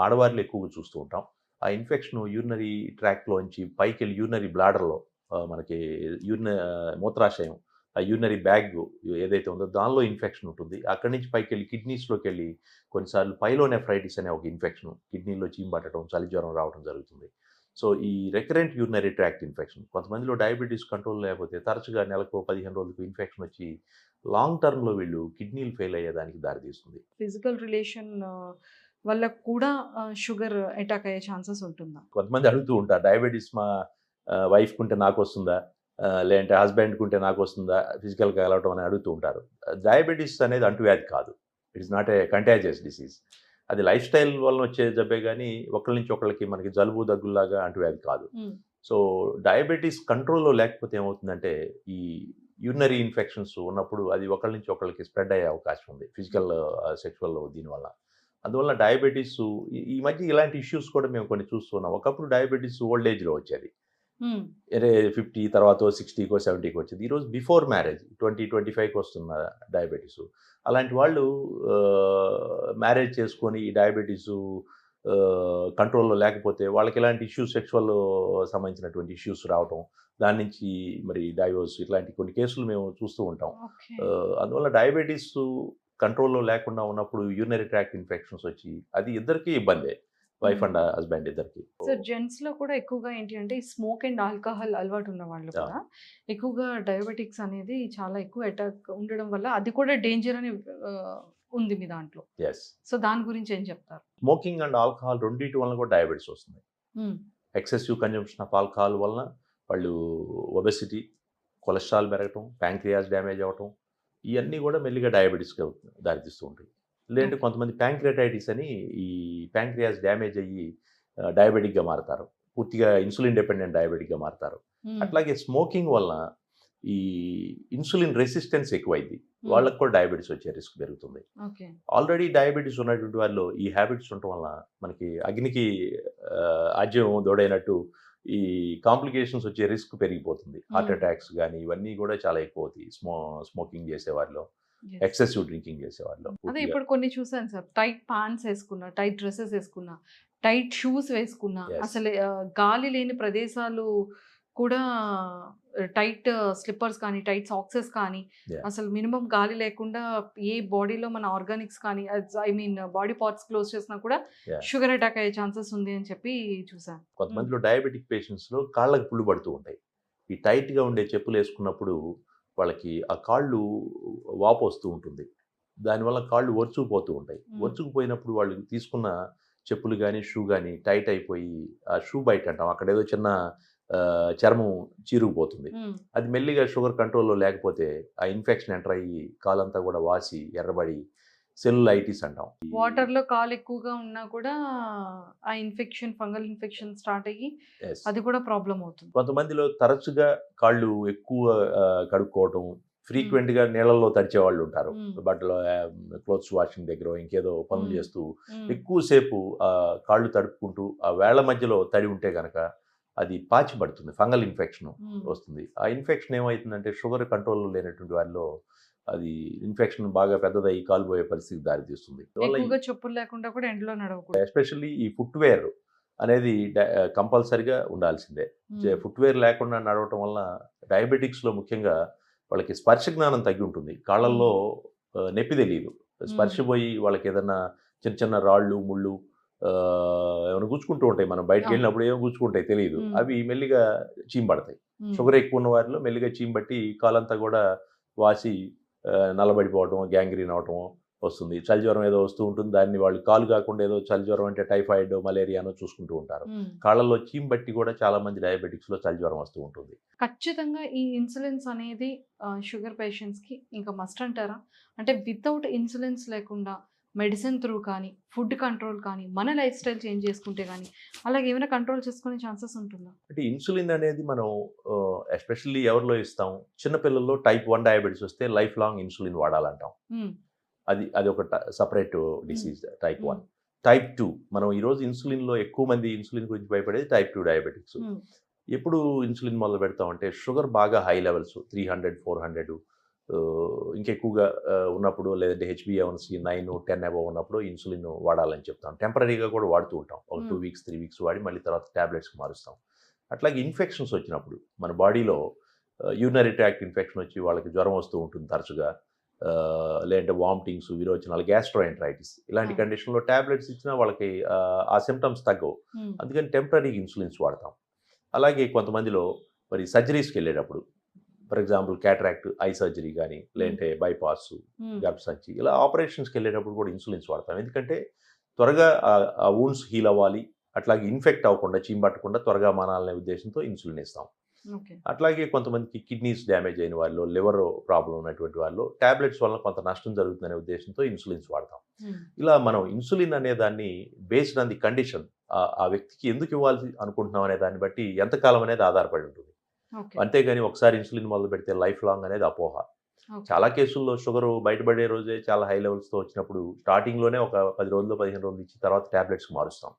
ఆడవారిలో ఎక్కువగా చూస్తూ ఉంటాం. ఆ ఇన్ఫెక్షన్ యూరినరీ ట్రాక్లోంచి పైకి వెళ్ళి యూరినరీ బ్లాడర్లో మనకి మూత్రాశయం, ఆ యూరినరీ బ్యాగ్ ఏదైతే ఉందో దానిలో ఇన్ఫెక్షన్ ఉంటుంది. అక్కడి నుంచి పైకి వెళ్ళి కిడ్నీస్లోకి వెళ్ళి కొన్నిసార్లు పైలోనెఫ్రైటిస్ అనే ఒక ఇన్ఫెక్షన్, కిడ్నీలో చీమబట్టడం, చలి జ్వరం రావడం జరుగుతుంది. సో ఈ రెకరెంట్ యూరినరీ ట్రాక్ట్ ఇన్ఫెక్షన్, కొంతమందిలో డయాబెటీస్ కంట్రోల్ లేకపోతే తరచుగా నెలకు 15 రోజులకు ఇన్ఫెక్షన్ వచ్చి లాంగ్ టర్మ్లో వీళ్ళు కిడ్నీలు ఫెయిల్ అయ్యేదానికి దారితీస్తుంది. ఫిజికల్ రిలేషన్ వల్ల కూడా షుగర్ అటాక్ అయ్యే ఛాన్సెస్ ఉంటుందా? కొంతమంది అడుగుతూ ఉంటారు, డయాబెటీస్ మా వైఫ్ కుంటే నాకు వస్తుందా, లేదంటే హస్బెండ్ కుంటే నాకు వస్తుందా, ఫిజికల్గా కలవటం అని అడుగుతూ ఉంటారు. డయాబెటీస్ అనేది అంటువ్యాధి కాదు, it is not a contagious disease. అది లైఫ్ స్టైల్ వలన వచ్చే జబ్బే కానీ ఒకరి నుంచి ఒకరికి మనకి జలుబు దగ్గులాగా అంటువ్యాధి కాదు. సో డయాబెటీస్ కంట్రోల్లో లేకపోతే ఏమవుతుందంటే ఈ యూరినరీ ఇన్ఫెక్షన్స్ ఉన్నప్పుడు అది ఒకళ్ళ నుంచి ఒకళ్ళకి స్ప్రెడ్ అయ్యే అవకాశం ఉంది, ఫిజికల్ సెక్షువల్ దీనివల్ల. అందువల్ల డయాబెటీస్ ఈ మధ్య ఇలాంటి ఇష్యూస్ కూడా మేము కొన్ని చూస్తున్నాం. ఒకప్పుడు డయాబెటీస్ ఓల్డ్ ఏజ్లో వచ్చేది, హ్మ్. 50 తర్వాత 60కో 70కో వచ్చేది. ఈరోజు బిఫోర్ మ్యారేజ్ 20-25కి వస్తున్న డయాబెటీస్. అలాంటి వాళ్ళు మ్యారేజ్ చేసుకొని ఈ డయాబెటీస్ కంట్రోల్లో లేకపోతే వాళ్ళకి ఇలాంటి ఇష్యూస్, సెక్షువల్ సంబంధించినటువంటి ఇష్యూస్ రావటం, దాని నుంచి మరి డైవోర్స్, ఇట్లాంటి కొన్ని కేసులు మేము చూస్తూ ఉంటాం. ఓకే. అందువల్ల డయాబెటీస్ కంట్రోల్లో లేకుండా ఉన్నప్పుడు యూరినరీ ట్రాక్ట్ ఇన్ఫెక్షన్స్ వచ్చి అది ఇద్దరికీ ఇబ్బందే, వైఫ్ అండ్ హస్బెండ్ ఇద్దరికి. సో జెంట్స్లో కూడా ఎక్కువగా ఏంటి అంటే ఈ స్మోక్ అండ్ ఆల్కహాల్ అలవాటు ఉన్న వాళ్ళు కూడా ఎక్కువగా డయాబెటిక్స్ అనేది చాలా ఎక్కువ అటాక్ ఉండడం వల్ల అది కూడా డేంజర్ అని ఉంది మీ దాంట్లో. ఎస్, సో దాని గురించి ఏం చెప్తారు? స్మోకింగ్ అండ్ ఆల్కహాల్ రెండింటి వలన కూడా డయాబెటీస్ వస్తుంది. ఎక్సెసివ్ కన్జంప్షన్ ఆఫ్ ఆల్కహాల్ వలన వాళ్ళు ఒబెసిటీ, కొలెస్ట్రాల్ పెరగటం, ప్యాంక్రియాస్ డ్యామేజ్ అవ్వటం, ఇవన్నీ కూడా మెల్లిగా డయాబెటీస్కి దారితీస్తూ ఉంటాయి. లేదంటే కొంతమంది ప్యాంక్రియాటైటిస్ అని ఈ ప్యాంక్రియాస్ డ్యామేజ్ అయ్యి డయాబెటిక్గా మారుతారు, పూర్తిగా ఇన్సులిన్ డిపెండెంట్ డయాబెటిక్గా మారుతారు. అట్లాగే స్మోకింగ్ వలన ఈ ఇన్సులిన్ రెసిస్టెన్స్ ఎక్కువైంది, వాళ్ళకు కూడా డయాబెటీస్ వచ్చే రిస్క్ పెరుగుతుంది. ఆల్రెడీ డయాబెటీస్ ఉన్నటువంటి వాళ్ళు ఈ హ్యాబిట్స్ ఉండటం వల్ల మనకి అగ్నికి ఆజ్యం దోడైనట్టు ఈ కాంప్లికేషన్స్ వచ్చే రిస్క్ పెరిగిపోతుంది. హార్ట్ అటాక్స్ కానీ ఇవన్నీ కూడా చాలా ఎక్కువ అవుతాయి స్మోకింగ్ చేసేవాళ్ళు, ఎక్సెసివ్ డ్రింకింగ్ చేసేవాళ్ళు. అదే ఇప్పుడు కొన్ని చూసాను సార్, టైట్ ప్యాంట్స్ వేసుకున్నా, టైట్ డ్రెస్సెస్ వేసుకున్నా, టైట్ షూస్ వేసుకున్నా, అసలు గాలి లేని ప్రదేశాలు కూడా టైట్ స్లిప్పర్స్ కానీ, టైట్ సాక్సెస్ కానీ, అసలు మినిమం గాలి లేకుండా ఏ బాడీలో మన ఆర్గానిక్స్ కానీ, I mean body parts close చేసినా కూడా షుగర్ అటాక్ అయ్యే ఛాన్సెస్ ఉంది అని చెప్పి చూసాను. కొంతమందిలో డయాబెటిక్ పేషెంట్స్లో కాళ్ళకు పుళ్ళు పడుతూ ఉంటాయి. ఈ టైట్గా ఉండే చెప్పులు వేసుకున్నప్పుడు వాళ్ళకి ఆ కాళ్ళు వాపు వస్తూ ఉంటుంది, దానివల్ల కాళ్ళు ఒరుచుకుపోతూ ఉంటాయి. ఒరుచుకుపోయినప్పుడు వాళ్ళు తీసుకున్న చెప్పులు కానీ షూ కానీ టైట్ అయిపోయి ఆ షూ బయట అంటాం, అక్కడ ఏదో చిన్న చర్మం చీరుకుపోతుంది. అది మెల్లిగా షుగర్ కంట్రోల్లో లేకపోతే ఆ ఇన్ఫెక్షన్ ఎంటర్ అయ్యి కాలంతా కూడా వాసి ఎర్రబడి సెల్యులైటిస్ అంటాం. వాటర్లో కాలు ఎక్కువగా ఉన్నా కూడా ఆ ఇన్ఫెక్షన్, ఫంగల్ ఇన్ఫెక్షన్ స్టార్ట్ అయ్యి అది కూడా ప్రాబ్లం అవుతుంది. కొంతమందిలో తరచుగా కాళ్ళు ఎక్కువ కడుక్కోవటం, ఫ్రీక్వెంట్గా నీళ్ళల్లో తడిచే వాళ్ళు ఉంటారు, బట్టలు క్లోత్స్ వాషింగ్ దగ్గర ఇంకేదో పనులు చేస్తూ ఎక్కువసేపు కాళ్ళు తడుపుకుంటూ ఆ వేళ్ల మధ్యలో తడి ఉంటే కనుక అది పాచి పడుతుంది, ఫంగల్ ఇన్ఫెక్షన్ వస్తుంది. ఆ ఇన్ఫెక్షన్ ఏమవుతుందంటే షుగర్ కంట్రోల్లో లేనటువంటి వారిలో అది ఇన్ఫెక్షన్ బాగా పెద్దదై కాలిపోయే పరిస్థితికి దారితీస్తుంది. చెప్పులు లేకుండా కూడా ఎండలో నడవకూడదు. ఎస్పెషల్లీ ఈ ఫుట్వేర్ అనేది కంపల్సరిగా ఉండాల్సిందే. ఫుట్వేర్ లేకుండా నడవటం వల్ల డయాబెటిక్స్లో ముఖ్యంగా వాళ్ళకి స్పర్శ జ్ఞానం తగ్గి ఉంటుంది, కాళ్ళల్లో నొప్పి తెలియదు, స్పర్శ పోయి వాళ్ళకి ఏదన్నా చిన్న చిన్న రాళ్ళు ముళ్ళు ఏమైనా గుచ్చుకుంటూ ఉంటాయి, మనం బయటకు వెళ్ళినప్పుడు ఏమో గుచ్చుకుంటాయి తెలియదు, అవి మెల్లిగా చీంబడతాయి. షుగర్ ఎక్కువ ఉన్న వారిలో మెల్లిగా చీంబట్టి కాలంతా కూడా వాసి నల్లబడిపోవటం, గ్యాంగ్రీన్ అవటం వస్తుంది. చలిజ్వరం ఏదో వస్తూ ఉంటుంది, దాన్ని వాళ్ళు కాలు కాకుండా ఏదో చలిజ్వరం అంటే టైఫాయిడ్, మలేరియానో చూసుకుంటూ ఉంటారు. కాళ్ళల్లో చీంబట్టి కూడా చాలా మంది డయాబెటిక్స్లో చలిజ్వరం వస్తూ ఉంటుంది. ఖచ్చితంగా ఈ ఇన్సులిన్స్ అనేది షుగర్ పేషెంట్స్కి ఇంకా మస్ట్ అంటారా? అంటే వితౌట్ ఇన్సులిన్స్ లేకుండా మెడిసిన్ త్రూ కానీ, ఫుడ్ కంట్రోల్ కానీ, మన లైఫ్ స్టైల్ చేంజ్ చేసుకుంటే కానీ అలాగే ఏమైనా కంట్రోల్ చేసుకునే ఛాన్సెస్ ఉంటుందా? అంటే ఇన్సులిన్ అనేది మనం ఎస్పెషల్లీ ఎవరిలో ఇస్తాం, చిన్నపిల్లల్లో టైప్ 1 డయాబెటీస్ వస్తే లైఫ్ లాంగ్ ఇన్సులిన్ వాడాలంటాం. అది ఒక సపరేట్ డిసీజ్ టైప్ 1. టైప్ 2 మనం ఈరోజు ఇన్సులిన్లో ఎక్కువ మంది ఇన్సులిన్ గురించి భయపడేది టైప్ 2 డయాబెటిక్స్. ఎప్పుడు ఇన్సులిన్ మొదలు పెడతామంటే షుగర్ బాగా హై లెవెల్స్ 300, 400 ఇంకెక్కువగా ఉన్నప్పుడు, లేదంటే HbA1c 9, 10 అబవ్ ఉన్నప్పుడు ఇన్సులిన్ వాడాలని చెప్తాం. టెంపరీగా కూడా వాడుతూ ఉంటాం, ఒక 2 వీక్స్ 3 వీక్స్ వాడి మళ్ళీ తర్వాత ట్యాబ్లెట్స్కి మారుస్తాం. అట్లాగే ఇన్ఫెక్షన్స్ వచ్చినప్పుడు మన బాడీలో యూరినరీ ట్రాక్ట్ ఇన్ఫెక్షన్ వచ్చి వాళ్ళకి జ్వరం వస్తూ ఉంటుంది తరచుగా, లేదంటే వామిటింగ్స్, విరోచనాలు, గ్యాస్ట్రోఎంట్రైటిస్, ఇలాంటి కండిషన్లో ట్యాబ్లెట్స్ ఇచ్చినా వాళ్ళకి ఆ సిమ్టమ్స్ తగ్గవు, అందుకని టెంపరీ ఇన్సులిన్స్ వాడతాం. అలాగే కొంతమందిలో మరి సర్జరీస్కి వెళ్ళేటప్పుడు, for example cataract I surgery కానీ, లేదంటే బైపాస్, గర్భసంచి, ఇలా ఆపరేషన్స్కి వెళ్ళేటప్పుడు కూడా ఇన్సులిన్స్ వాడతాం. ఎందుకంటే త్వరగా ఆ వూండ్స్ హీల్ అవ్వాలి, అట్లాగే ఇన్ఫెక్ట్ అవ్వకుండా, చీంబట్టకుండా త్వరగా మానాలనే ఉద్దేశంతో ఇన్సులిన్ ఇస్తాం. అట్లాగే కొంతమందికి కిడ్నీస్ డ్యామేజ్ అయిన వాళ్ళు, లివర్ ప్రాబ్లం ఉన్నటువంటి వాళ్ళు ట్యాబ్లెట్స్ వల్ల కొంత నష్టం జరుగుతుందనే ఉద్దేశంతో ఇన్సులిన్స్ వాడతాం. ఇలా మనం ఇన్సులిన్ అనే దాన్ని బేస్డ్ ఆన్ ది కండిషన్, ఆ వ్యక్తికి ఎందుకు ఇవ్వాలి అనుకుంటున్నాం అనే దాన్ని బట్టి ఎంతకాలం అనేది ఆధారపడి ఉంటుంది. ఓకే. అంతేగాని ఒకసారి ఇన్సులిన్ మొదలు పెడితే లైఫ్ లాంగ్ అనేది అపోహ. ఓకే. చాలా కేసుల్లో షుగర్ బయటపడే రోజే చాలా హై లెవెల్స్‌తో వచ్చినప్పుడు స్టార్టింగ్‌లోనే ఒక 10 రోజుల్లో, 15 రోజులు ఇచ్చి తర్వాత టాబ్లెట్స్‌కి మారుస్తాం.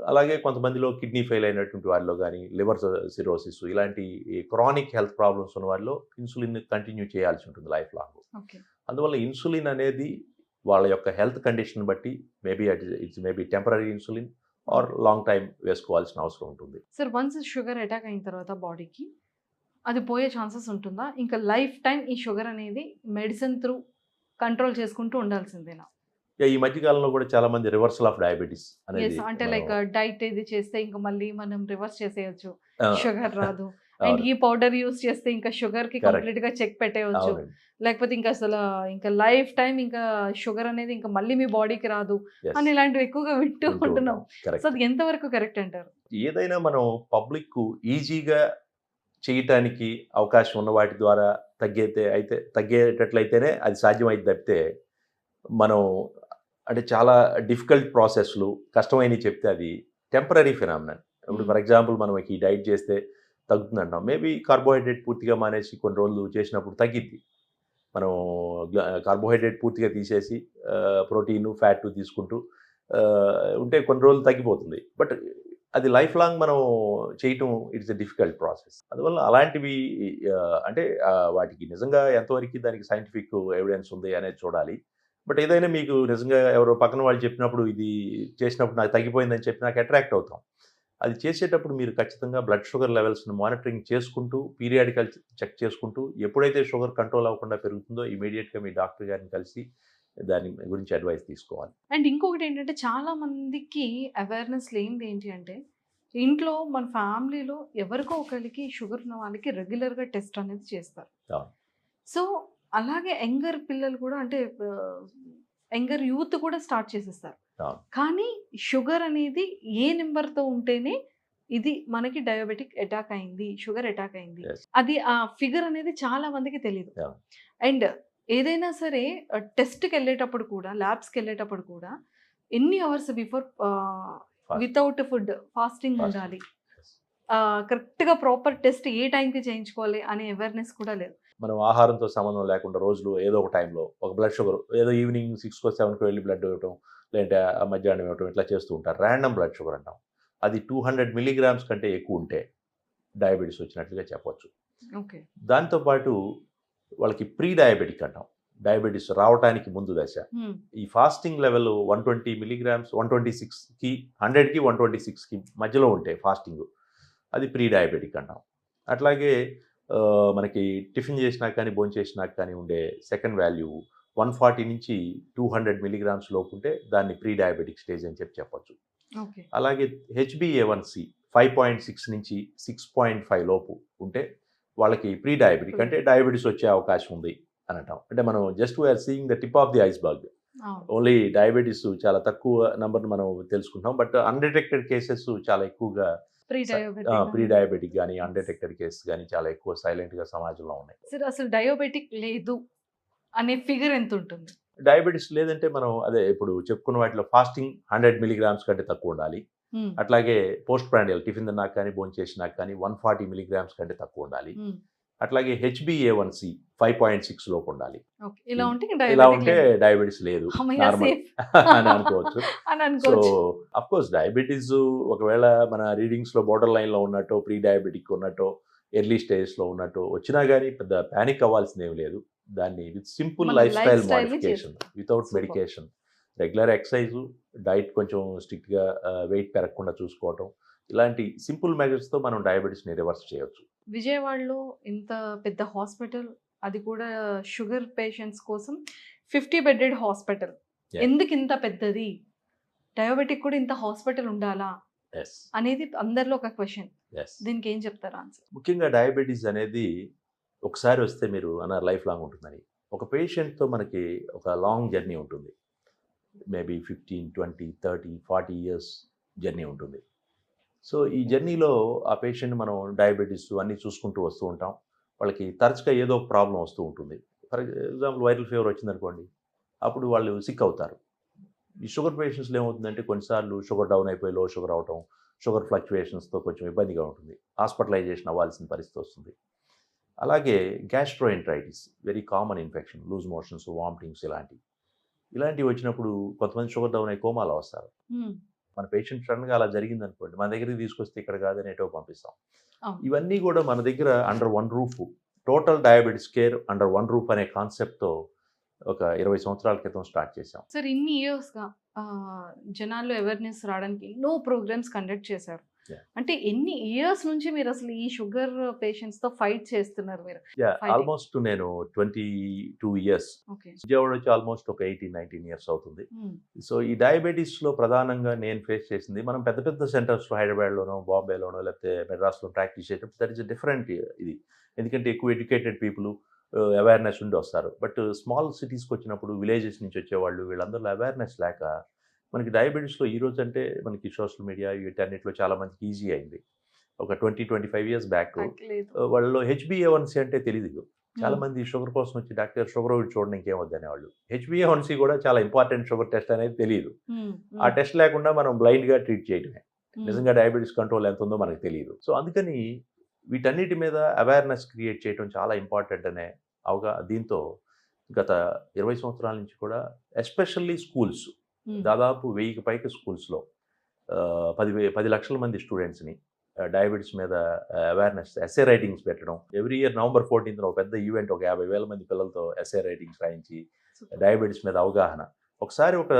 అలాగే కొంతమందిలో కిడ్నీ ఫెయిల్ అయినటువంటి వారిలో గానీ, లివర్ సిరోసిస్ ఇలాంటి క్రానిక్ హెల్త్ ప్రాబ్లమ్స్ ఉన్న వారిలో ఇన్సులిన్ కంటిన్యూ చేయాల్సి ఉంటుంది లైఫ్ లాంగ్. ఓకే. అందువల్ల ఇన్సులిన్ అనేది వాళ్ళ యొక్క హెల్త్ కండిషన్ బట్టి it's maybe temporary insulin or long time వేసుకోవాల్సిన అవసరం ఉంటుంది. సార్ వన్స్ షుగర్ అటాక్ అయిన తర్వాత బాడీకి అది పోయే ఛాన్సెస్ ఉంటుందా? ఇంకా లైఫ్ టైమ్ ఈ షుగర్ అనేది మెడిసిన్ త్రూ కంట్రోల్ చేసుకుంటూ ఉండాల్సిందేనా? ఈ మధ్య కాలంలో కూడా చాలా మంది రివర్సల్ ఆఫ్ డయాబెటిస్ అనేది యెస్. అంటే లైక్ డైట్ ఇది చేస్తే ఇంక మళ్ళీ మనం రివర్స్ చేసేయొచ్చు. ఆ, షుగర్ రాదు. అండ్ అవును, ఈ పౌడర్ యూజ్ చేస్తే ఇంకా షుగర్‌కి కరెక్ట్, కంప్లీట్‌గా చెక్ పెట్టేయొచ్చు. అవునండి, లేకపోతే ఇంకా అసల ఇంకా లైఫ్ టైమ్ ఇంకా షుగర్ అనేది ఇంకా మళ్ళీ మీ బాడీకి రాదు yes, అని ఇలాంటివి ఎక్కువగా వింటూ వింటూ ఉంటున్నాం. ఉంటాం, సో కరెక్ట్. అది ఎంతవరకు కరెక్ట్ అంటారు? ఏదైనా మనం పబ్లిక్ ఈజీగా చేయటానికి అవకాశం ఉన్న వాటి ద్వారా తగ్గేటట్లయితేనే అది సాధ్యమైంది తప్పితే మనం అంటే చాలా డిఫికల్ట్ ప్రాసెస్లు కష్టమైనవి చెప్తే అది టెంపరీ ఫినామినన్. ఇప్పుడు ఫర్ ఎగ్జాంపుల్ మనం ఈ డైట్ చేస్తే తగ్గుతుంది అంటాం. మేబీ కార్బోహైడ్రేట్ పూర్తిగా మానేసి కొన్ని రోజులు చేసినప్పుడు తగ్గిద్ది. మనం కార్బోహైడ్రేట్ పూర్తిగా తీసేసి ప్రోటీను ఫ్యాట్ తీసుకుంటూ ఉంటే కొన్ని రోజులు తగ్గిపోతుంది. బట్ అది లైఫ్ లాంగ్ మనం చేయటం ఇట్స్ ఎ డిఫికల్ట్ ప్రాసెస్. అందువల్ల అలాంటివి అంటే వాటికి నిజంగా ఎంతవరకు దానికి సైంటిఫిక్ ఎవిడెన్స్ ఉంది అనేది చూడాలి. బట్ ఏదైనా మీకు నిజంగా ఎవరో పక్కన వాళ్ళు చెప్పినప్పుడు ఇది చేసినప్పుడు నాకు తగ్గిపోయిందని చెప్పి నాకు అట్రాక్ట్ అవుతాం. అది చేసేటప్పుడు మీరు ఖచ్చితంగా బ్లడ్ షుగర్ లెవెల్స్‌ని మానిటరింగ్ చేసుకుంటూ, పీరియాడికల్ చెక్ చేసుకుంటూ, ఎప్పుడైతే షుగర్ కంట్రోల్ అవ్వకుండా పెరుగుతుందో ఇమ్మీడియేట్‌గా మీ డాక్టర్ గారిని కలిసి దాని గురించి అడ్వైస్ తీసుకోవాలి. అండ్ ఇంకొకటి ఏంటంటే చాలా మందికి అవేర్‌నెస్ లేనిది ఏంటి అంటే ఇంట్లో మన ఫ్యామిలీలో ఎవరికో ఒకరికి షుగర్ ఉన్న వాళ్ళకి రెగ్యులర్‌గా టెస్ట్ అనేది చేస్తారు. అవును. సో అలాగే యంగర్ పిల్లలు కూడా అంటే యంగర్ యూత్ కూడా స్టార్ట్ చేసేస్తారు. అవును. కానీ షుగర్ అనేది ఏ నెంబర్‌తో ఉంటేనే ఇది మనకి డయాబెటిక్ అటాక్ అయింది, షుగర్ అటాక్ అయింది. Yes. అది ఆ ఫిగర్ అనేది చాలా మందికి తెలీదు. Yeah. అండ్ ఏదైనా సరే టెస్ట్‌కెళ్ళేటప్పుడు కూడా, ల్యాబ్స్‌కెళ్ళేటప్పుడు కూడా ఎన్ని hours before without food fasting Fasting. ఉండాలి. Yes. కరెక్ట్‌గా ప్రాపర్ టెస్ట్ ఏ టైంకి చేయించుకోవాలి అనే అవేర్‌నెస్ కూడా లేదు. మనం ఆహారంతో సంబంధం లేకుండా రోజులు ఏదో ఒక టైంలో ఒక బ్లడ్ షుగర్ ఏదో ఈవినింగ్ 6కో 7కో వెళ్ళి బ్లడ్ ఇవ్వటం, లేదంటే మధ్యాహ్నం ఇవ్వటం ఇట్లా చేస్తూ ఉంటారు. ర్యాండమ్ బ్లడ్ షుగర్ అంటాం. అది 200 మిల్లీగ్రామ్స్ కంటే ఎక్కువ ఉంటే డయాబెటీస్ వచ్చినట్లుగా చెప్పొచ్చు. ఓకే. దాంతోపాటు వాళ్ళకి ప్రీ డయాబెటిక్ అంటాం. డయాబెటీస్ రావటానికి ముందు దశ. ఈ ఫాస్టింగ్ లెవెల్ 120 మిల్లీగ్రామ్స్ 126కి 100కి 126కి మధ్యలో ఉంటే ఫాస్టింగ్ అది ప్రీ డయాబెటిక్ అంటాం. అట్లాగే మనకి టిఫిన్ చేసినాక కానీ భోంచేసినాక కానీ ఉండే సెకండ్ వాల్యూ 140 నుంచి 200 మిల్లీగ్రామ్స్ లోపు ఉంటే దాన్ని ప్రీ డయాబెటిక్ స్టేజ్ అని చెప్పొచ్చు. ఓకే. అలాగే HbA1c 5.6 నుంచి 6.5 లోపు ఉంటే వాళ్ళకి ప్రీ డయాబెటిక్ అంటే డయాబెటీస్ వచ్చే అవకాశం ఉంది అని అంటాం. అంటే మనం just we're seeing the tip of the iceberg. అవును. ఓన్లీ డయాబెటీస్ చాలా తక్కువ నెంబర్ని మనం తెలుసుకుంటాం. బట్ అన్డిటెక్టెడ్ కేసెస్ చాలా ఎక్కువగా ప్రీ ప్రీ డయాబెటిక్ కానీ అన్డిటెక్టెడ్ కేసెస్ కానీ చాలా ఎక్కువ సైలెంట్గా సమాజంలో ఉన్నాయి. సరే అసలు డయాబెటిక్ లేదు అనే ఫిగర్ ఎంత ఉంటుంది? డయాబెటీస్ లేదంటే మనం అదే ఇప్పుడు చెప్పుకున్న వాటిలో ఫాస్టింగ్ 100 మిల్లీగ్రామ్స్ కంటే తక్కువ ఉండాలి. అట్లాగే పోస్ట్ ప్రాండియల్ టిఫిన్ తిన్నాక కానీ భోంచేసినాక కానీ 140 మిల్లీగ్రామ్స్ కంటే తక్కువ ఉండాలి. అట్లాగే HbA1c 5.6 లోపు ఉండాలి. ఇలా ఉంటే డయాబెటీస్ లేదు నార్మల్ అని అనుకోవచ్చు. సో అఫ్ కోర్స్ డయాబెటీస్ ఒకవేళ మన రీడింగ్స్లో బోర్డర్ లైన్లో ఉన్నట్టు ప్రీ డయాబెటిక్ ఉన్నట్టు ఎర్లీ స్టేజ్లో ఉన్నట్టు వచ్చినా కానీ పెద్ద ప్యానిక్ అవ్వాల్సింది ఏమి లేదు. దాన్ని with simple life style modification without medication, regular exercise, diet కొంచెం స్ట్రిక్ట్గా వెయిట్ పెరగకుండా చూసుకోవటం, ఇలాంటి సింపుల్ మెజర్స్తో మనం డయాబెటీస్ని రివర్స్ చేయొచ్చు. విజయవాడలో ఇంత పెద్ద హాస్పిటల్, అది కూడా షుగర్ పేషెంట్స్ కోసం 50 బెడెడ్ హాస్పిటల్. ఎందుకు ఇంత పెద్దది? డయాబెటిక్ కూడా ఇంత హాస్పిటల్ ఉండాలా అనేది అందరిలో ఒక క్వశ్చన్. దీనికి ఏం చెప్తారు ఆన్సర్? ముఖ్యంగా డయాబెటీస్ అనేది ఒకసారి వస్తే మీరు అన్నారు లైఫ్ లాంగ్ ఉంటుందని. ఒక పేషెంట్తో మనకి ఒక లాంగ్ జర్నీ ఉంటుంది. మేబీ 15, 20, 30, 40 ఇయర్స్ జర్నీ ఉంటుంది. సో ఈ జర్నీలో ఆ పేషెంట్ మనం డయాబెటీస్ అన్నీ చూసుకుంటూ వస్తూ ఉంటాం. వాళ్ళకి తరచుగా ఏదో ఒక ప్రాబ్లం వస్తూ ఉంటుంది. ఫర్ ఎగ్జాంపుల్ వైరల్ ఫీవర్ వచ్చిందనుకోండి, అప్పుడు వాళ్ళు సిక్ అవుతారు. ఈ షుగర్ పేషెంట్స్లో ఏమవుతుందంటే కొన్నిసార్లు షుగర్ డౌన్ అయిపోయి లో షుగర్ అవటం, షుగర్ ఫ్లక్చుయేషన్స్తో కొంచెం ఇబ్బందిగా ఉంటుంది, హాస్పిటలైజేషన్ అవ్వాల్సిన పరిస్థితి వస్తుంది. అలాగే gastroenteritis, very common infection, loose motions, vomitings ఇలాంటివి వచ్చినప్పుడు కొంతమంది షుగర్ డౌన్ అయ్యి కోమాలో వస్తారు. మన పేషెంట్ సడన్గా అలా జరిగిందనుకోండి, మన దగ్గరికి తీసుకొస్తే ఇక్కడ కాదని ఎటో పంపిస్తాం. అవును. ఇవన్నీ కూడా మన దగ్గర under one roof, total diabetes care under one roof అనే కాన్సెప్ట్తో ఒక 20 సంవత్సరాల క్రితం స్టార్ట్ చేశాం. సార్ ఇన్ని ఇయర్స్గా జనాల్లో అవేర్నెస్ రావడానికి ఎన్నో ప్రోగ్రామ్స్ కండక్ట్ చేశారు. Yeah. అంటే ఎన్ని ఇయర్స్ నుంచి మీరు అసలు ఈ షుగర్ పేషెంట్స్తో ఫైట్ చేస్తున్నారు మీరు? Fighting. ఆల్మోస్ట్ నేను 22 ఇయర్స్, ఓకే. విజయవాడ వచ్చి ఆల్మోస్ట్ ఒక 18-19 ఇయర్స్ అవుతుంది. సో ఈ డయాబెటీస్లో ప్రధానంగా నేను ఫేస్ చేసింది, మనం పెద్ద పెద్ద సెంటర్స్లో హైదరాబాద్లోనో, బాంబేలోనో, లేకపోతే మెడ్రాస్లో ప్రాక్టీస్ చేసేటప్పుడు దట్ ఈస్ డిఫరెంట్ ఇది. ఎందుకంటే ఎక్కువ ఎడ్యుకేటెడ్ పీపుల్, అవేర్నెస్ ఉండి వస్తారు. బట్ స్మాల్ సిటీస్కి వచ్చినప్పుడు, విలేజెస్ నుంచి వచ్చేవాళ్ళు, వీళ్ళందరిలో అవేర్నెస్ లేక మనకి డయాబెటీస్లో ఈరోజు అంటే మనకి సోషల్ మీడియా వీటన్నిటిలో చాలా మందికి ఈజీ అయింది. ఒక 20-25 ఇయర్స్ బ్యాక్ వాళ్ళలో HbA1c అంటే తెలియదు. చాలా మంది షుగర్ కోసం వచ్చి డాక్టర్ షుగర్ చూడండి ఇంకేం వద్దనేవాళ్ళు. HbA1c కూడా చాలా ఇంపార్టెంట్ షుగర్ టెస్ట్ అనేది తెలియదు. ఆ టెస్ట్ లేకుండా మనం బ్లైండ్గా ట్రీట్ చేయడమే. నిజంగా డయాబెటీస్ కంట్రోల్ ఎంత ఉందో మనకు తెలియదు. సో అందుకని వీటన్నిటి మీద అవేర్నెస్ క్రియేట్ చేయడం చాలా ఇంపార్టెంట్ అనే దీంతో గత 20 సంవత్సరాల నుంచి కూడా ఎస్పెషల్లీ స్కూల్స్, దాదాపు 1000కి పైకి స్కూల్స్లో 10 లక్షల మంది స్టూడెంట్స్ని డయాబెటీస్ మీద అవేర్నెస్ ఎస్ఏ రైటింగ్స్ పెట్టడం. ఎవ్రీ ఇయర్ November 14th ఒక పెద్ద ఈవెంట్, ఒక 50,000 మంది పిల్లలతో ఎస్ఏ రైటింగ్స్ రాయించి డయాబెటీస్ మీద అవగాహన. ఒకసారి ఒక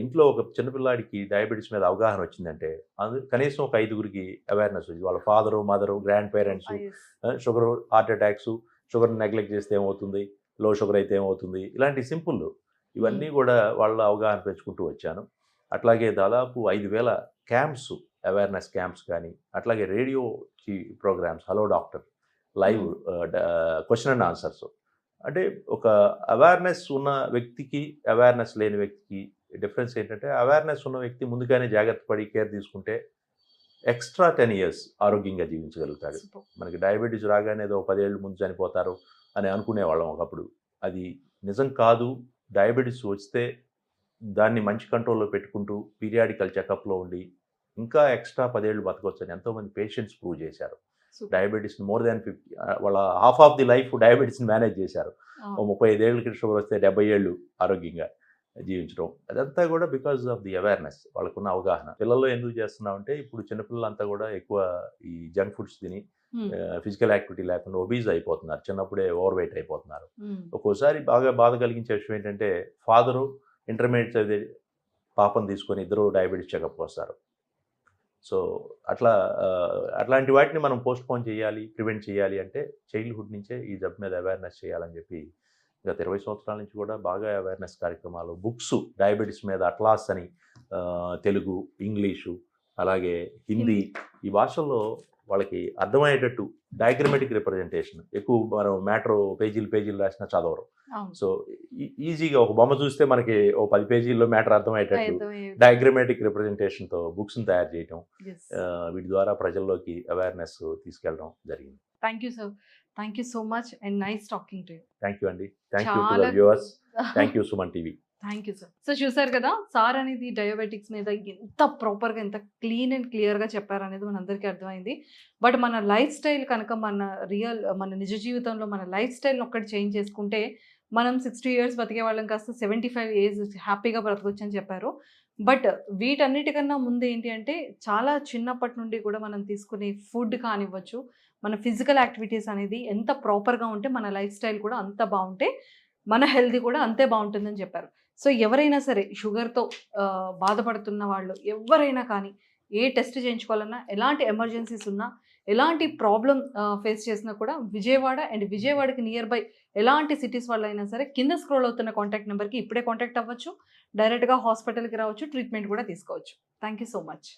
ఇంట్లో ఒక చిన్నపిల్లాడికి డయాబెటీస్ మీద అవగాహన వచ్చిందంటే కనీసం ఒక 5గురికి అవేర్నెస్ వచ్చింది. వాళ్ళ father, mother, grand parents, sugar, heart attacks, sugar neglect చేస్తే ఏమవుతుంది, లో షుగర్ అయితే ఏమవుతుంది, ఇలాంటి సింపుల్ ఇవన్నీ కూడా వాళ్ళ అవగాహన పెంచుకుంటూ వచ్చాను. అట్లాగే దాదాపు 5,000 క్యాంప్స్, అవేర్నెస్ క్యాంప్స్ కానీ, అట్లాగే radio programmes, hello doctor, live question and answers. అంటే ఒక అవేర్నెస్ ఉన్న వ్యక్తికి, అవేర్నెస్ లేని వ్యక్తికి డిఫరెన్స్ ఏంటంటే, అవేర్నెస్ ఉన్న వ్యక్తి ముందుగానే జాగ్రత్త పడి కేర్ తీసుకుంటే ఎక్స్ట్రా 10 ఇయర్స్ ఆరోగ్యంగా జీవించగలుగుతాడు. మనకి డయాబెటీస్ రాగానే ఏదో 10 ఏళ్ళు ముందు చనిపోతారు అని అనుకునేవాళ్ళం ఒకప్పుడు. అది నిజం కాదు. డయాబెటీస్ వస్తే దాన్ని మంచి కంట్రోల్లో పెట్టుకుంటూ పీరియాడికల్ చెకప్లో ఉండి ఇంకా ఎక్స్ట్రా 10 ఏళ్ళు బతకొచ్చని ఎంతోమంది పేషెంట్స్ ప్రూవ్ చేశారు. డయాబెటీస్ని మోర్ దాన్ 50, వాళ్ళ హాఫ్ ఆఫ్ ది లైఫ్ డయాబెటీస్ని మేనేజ్ చేశారు. 35 ఏళ్ళకి షుగర్ వస్తే 70 ఏళ్ళు ఆరోగ్యంగా జీవించడం. అదంతా కూడా బికాజ్ ఆఫ్ ది అవేర్నెస్, వాళ్ళకున్న అవగాహన. పిల్లల్లో ఎందుకు చేస్తున్నామంటే ఇప్పుడు చిన్నపిల్లలంతా కూడా ఎక్కువ ఈ జంక్ ఫుడ్స్ తిని ఫిజికల్ యాక్టివిటీ లేకుండా ఒబీజ్ అయిపోతున్నారు, చిన్నప్పుడే ఓవర్ వెయిట్ అయిపోతున్నారు. ఒక్కోసారి బాగా బాధ కలిగించే విషయం ఏంటంటే, ఫాదరు ఇంటర్మీడియట్ చదివే పాపను తీసుకొని ఇద్దరు డయాబెటీస్ చెకప్ వస్తారు. సో అట్లాంటి వాటిని మనం పోస్ట్ పోన్ చేయాలి, ప్రివెంట్ చేయాలి అంటే చైల్డ్హుడ్ నుంచే ఈ జబ్బు మీద అవేర్నెస్ చేయాలని చెప్పి గత 20 సంవత్సరాల నుంచి కూడా బాగా అవేర్నెస్ కార్యక్రమాలు, బుక్స్ డయాబెటీస్ మీద అట్లాస్ అని, తెలుగు, ఇంగ్లీషు, అలాగే హిందీ, ఈ భాషల్లో వాళ్ళకి అర్థమయ్యేటట్టు డయాగ్రమెటిక్ రిప్రజెంటేషన్, ఎక్కువ మనం మ్యాటర్ పేజీలు రాసినా చదవరు. సో ఈజీగా ఒక బొమ్మ చూస్తే మనకి ఓ 10 పేజీల్లో మ్యాటర్ అర్థమయ్యేటట్టు డయాగ్రమెటిక్ రిప్రజెంటేషన్తో బుక్స్ని తయారు చేయటం, వీటి ద్వారా ప్రజల్లోకి అవేర్నెస్ తీసుకెళ్ళడం జరిగింది. Thank you sir, thank you so much and nice talking to you. Thank you అండి, thank you to the viewers, thank you Suman TV. Thank you sir. So చూసారు కదా, సార్ అనేది డయాబెటిక్స్ మీద ఎంత ప్రాపర్గా, ఎంత క్లీన్ అండ్ క్లియర్గా చెప్పారనేది మనందరికీ అర్థమైంది. బట్ మన లైఫ్ స్టైల్ కనుక మన నిజ జీవితంలో మన లైఫ్ స్టైల్ని ఒక్కటి చేంజ్ చేసుకుంటే మనం 60 ఇయర్స్ బతికే వాళ్ళం కాస్త 75 ఏజ్ హ్యాపీగా బ్రతకొచ్చు అని చెప్పారు. బట్ వీటన్నిటికన్నా ముందు ఏంటి అంటే, చాలా చిన్నప్పటి నుండి కూడా మనం తీసుకునే ఫుడ్ కానివ్వచ్చు, మన ఫిజికల్ యాక్టివిటీస్ అనేది ఎంత ప్రాపర్గా ఉంటే మన లైఫ్ స్టైల్ కూడా అంత బాగుంటే మన హెల్తీ కూడా అంతే బాగుంటుందని చెప్పారు. సో ఎవరైనా సరే షుగర్తో బాధపడుతున్న వాళ్ళు ఎవరైనా కానీ ఏ టెస్ట్ చేయించుకోవాలన్నా, ఎలాంటి ఎమర్జెన్సీస్ ఉన్నా, ఎలాంటి ప్రాబ్లం ఫేస్ చేసినా కూడా విజయవాడ అండ్ విజయవాడకి నియర్ బై ఎలాంటి సిటీస్ వాళ్ళు అయినా సరే కింద స్క్రోల్ అవుతున్న కాంటాక్ట్ నెంబర్కి ఇప్పుడే కాంటాక్ట్ అవ్వచ్చు, డైరెక్ట్గా హాస్పిటల్కి రావచ్చు, ట్రీట్మెంట్ కూడా తీసుకోవచ్చు. Thank you so much.